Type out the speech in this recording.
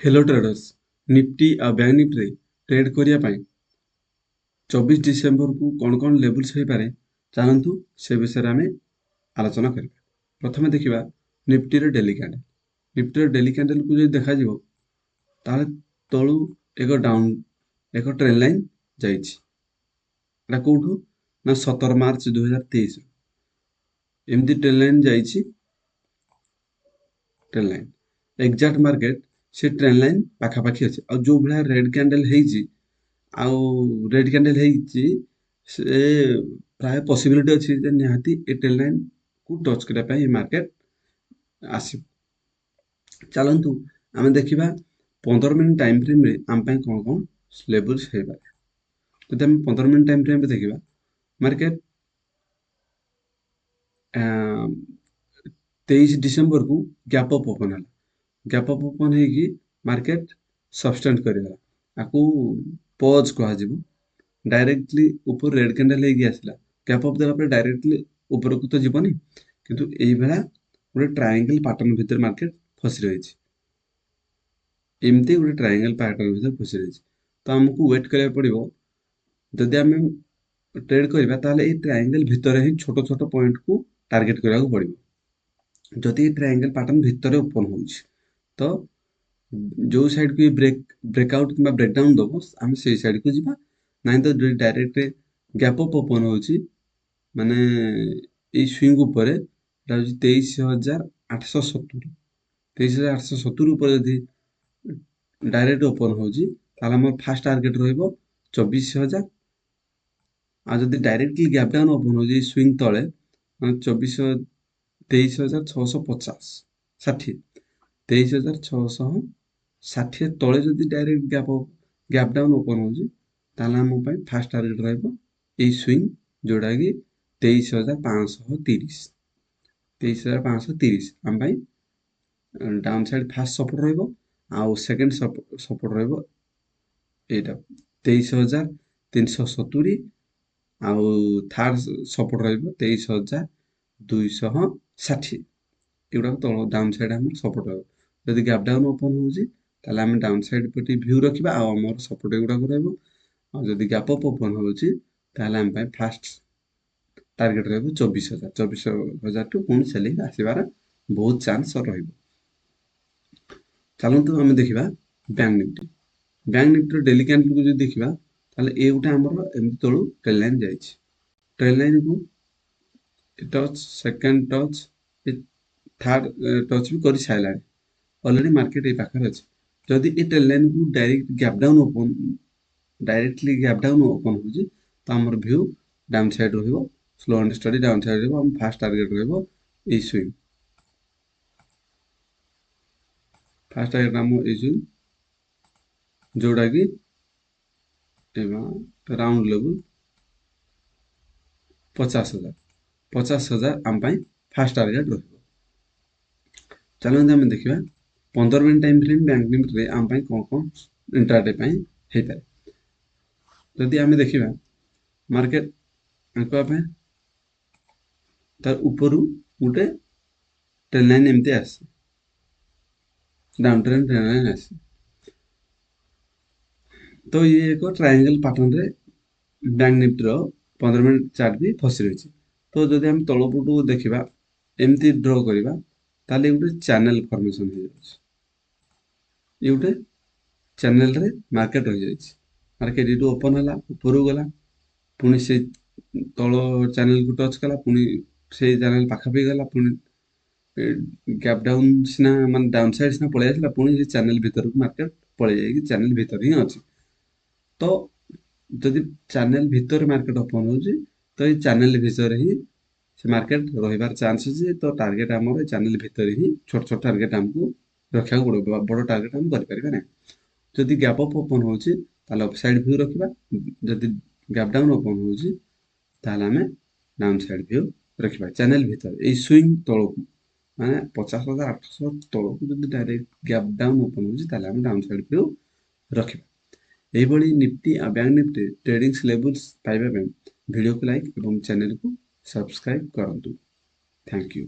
Hello traders Nifty आ bank Nifty रे trade करिया पाई 24 December को कौन कौन लेवल्स हो पारे जानतु से विषय रे आमे आलोचना करिबा। प्रथमे देखिबा निफ्टी रे डेली कैंडल। निफ्टी रे डेली कैंडल को जे देखा जिवो ताले तळु एक डाउन एक ट्रेंड लाइन जाइछि। एटा कोठु ना 17 मार्च 2023 एमदी ट्रेंड लाइन जाइछि। ट्रेंड लाइन एग्जैक्ट मार्केट से ट्रेंड लाइन पाखा पाखी अछि और जो भला रेड कैंडल हेइछि आउ रेड कैंडल हेइछि से प्राय पॉसिबिलिटी अछि जे निहाती ए ट्रेंड लाइन को टच करिया पई ए मार्केट आसी। चलंतु आमे देखिबा 15 मिनिट टाइम फ्रेम रे आम पई कोन कोन लेवल्स हे बारे। तो हम 15 मिनिट टाइम फ्रेम पे देखिबा मार्केट 23 डिसेंबर को गैप अप ओपन हला। गैप अप ओपन हेगी मार्केट सबस्टेंड करिला आकू पॉज कहा जिवो। डायरेक्टली ऊपर रेड कैंडल हेगी आसला गैप अप देला पर डायरेक्टली ऊपर को तो जीवनी किंतु एई बेला गोटे ट्रायंगल पैटर्न भीतर मार्केट फसी रहिछि। एमती गोटे ट्रायंगल पैटर्न भीतर फसी रहिछि तो हमकू वेट करिया पड़िबो। जदि आमे ट्रेड करिबा ताले ए ट्रायंगल भीतर ही छोट छोट पॉइंट को टारगेट करिया पड़िबो। जदि ट्रायंगल पैटर्न भीतर ओपन होउछि तो जो साइड को ब्रेकआउट कि ब्रेकडाउन दबो आम से साइड को जीवा ना तो डायरेक्ट गैप अप ओपन होउछि माने ए स्विंग ऊपर 23,870 23,870 ऊपर यदि डायरेक्ट ओपन होउछि ताला हमर फास्ट टारगेट रहइबो 24,000 आ जदि डायरेक्टली गैप डाउन ओपन होउछि स्विंग तळे माने 23,650 60 23,660 तळे जदि डायरेक्ट गैप डाउन ओपन होउछि ताला हम पई फास्ट टारगेट रहइबो ए स्विंग जोडा कि 23,530 23,530 हम भाई डाउन साइड फास्ट सपोर्ट रहइबो आ सेकंड सपोर्ट रहइबो एटा 23,370 आ थर्ड सपोर्ट रहइबो 23,260 एगुडा तळ डाउन साइड हम सपोर्ट रहइबो। जदि गैप डाउन ओपन होउछि ताले हम डाउन साइड पटी व्यू रखिबा आ हमर सपोर्ट एगुडा रहइबो आ जदि गैप अप ओपन होउछि ताले हम पई फास्ट टारगेट रहइबो 24,000 टू पुणी सेलिंग आसीबार बहुत चांस रहइबो। चलंतु हम देखिबा bank Nifty. Bank Nifty daily candle को जो देखिबा ताले ए उठा हमर एमति तळु ट्रेंड लाइन जाइछि। ट्रेंड लाइन को touch second touch third touch भी करि साइलानी ऑलरेडी मार्केट ए पाखर अछि। जदि ए ट्रेंड लाइन को डायरेक्टली गैप डाउन ओपन होउछि तो हमर व्यू डाउन साइड रहइबो slow and study down side रहइबो हम फास्ट टारगेट रहइबो ए स्विंग फास्ट टारगेट हम ए स्विंग जोडा कि एमा राउंड लेवल 50,000 हम पई फास्ट टारगेट रहइबो। चलंतु हम देखिबा 15 minute time frame bank Nifty रे हम पई कोन कोन इंट्राडे पई हे पारे। जदि हम देखिबा मार्केट आंकवा पे तार ऊपरु गुटे ट्रेंड लाइन एमते आसी डाउन ट्रेंड लाइन आसी तो ये एक ट्रायंगल पैटर्न रे बैंक निफ्टी रो 15 मिनिट चार्ट भी फसी रहिछि। तो जदि हम तळपटु देखिबा एमती ड्रॉ करिबा ताले गुटे चैनल फॉर्मेशन हो जाछि। ये गुटे चैनल रे मार्केट रहि जाछि। मार्केट इटु ओपन हला ऊपर गला पुणी से तळ चैनल को टच कला पुणी से चैनल पाखा पे गला पुणी गैप डाउन सिना मान डाउन साइड सिना पळे आसला पुणी से चैनल भीतर को मार्केट पळे जाय कि चैनल भीतर ही अछि। तो जदि चैनल भीतर मार्केट ओपन होउछि तो ए चैनल भीतर ही से मार्केट रहिबार चांस अछि। तो टारगेट हमर चैनल भीतर ही छोट छोट टारगेट हमको रखिया पड़ो बड़ टारगेट हम करि परिबा नै। जदि गैप अप ओपन होउछि ताले अपसाइड व्यू रखिबा जदि गैप डाउन ओपन होउछि ताले हमें डाउन साइड व्यू रखिबा चैनल भीतर ए स्विंग तळको माने 50,800 तळको जदि डायरेक्ट गैप डाउन ओपन होउछि ताले हम डाउन साइड व्यू रखिबा। एही बळी निफ्टी आ बैंक निफ्टी ट्रेडिंग्स लेवल्स पाइबा पे वीडियो को लाइक एवं चैनल को सब्सक्राइब करंतु। Thank you.